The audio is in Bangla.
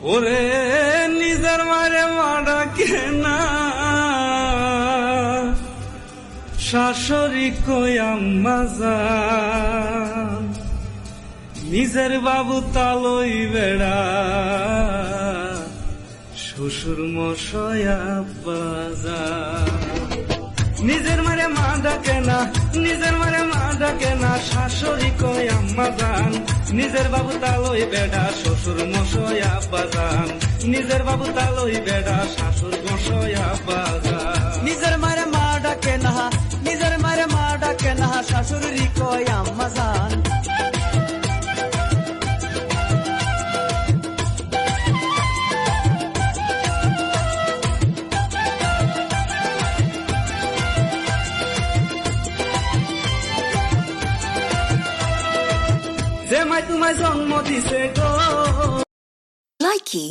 ওরে নিজের মারে মা ডাকে না, শাশুড়ি কই আম্মা জান, নিজের বাবু তালই বেড়া, শ্বশুর মশাই আব্বা জান। নিজের মারে মা ডাকে না, নিজের মারে মা ডাকে না, শাশুড়ি কই আম্মা জান, নিজের বাবু তালই বেড়া, শ্বশুর মশাই আব্বা জান, নিজের বাবু তালই বেড়া, শাশুর মশাই আব্বা জান। নিজের মারে মা ডাকে না, নিজের মারে মা ডাকে না, শাশুড়ি কই আম্মা জান। যে মাই তোমায় জন্ম দিছে গো। Likey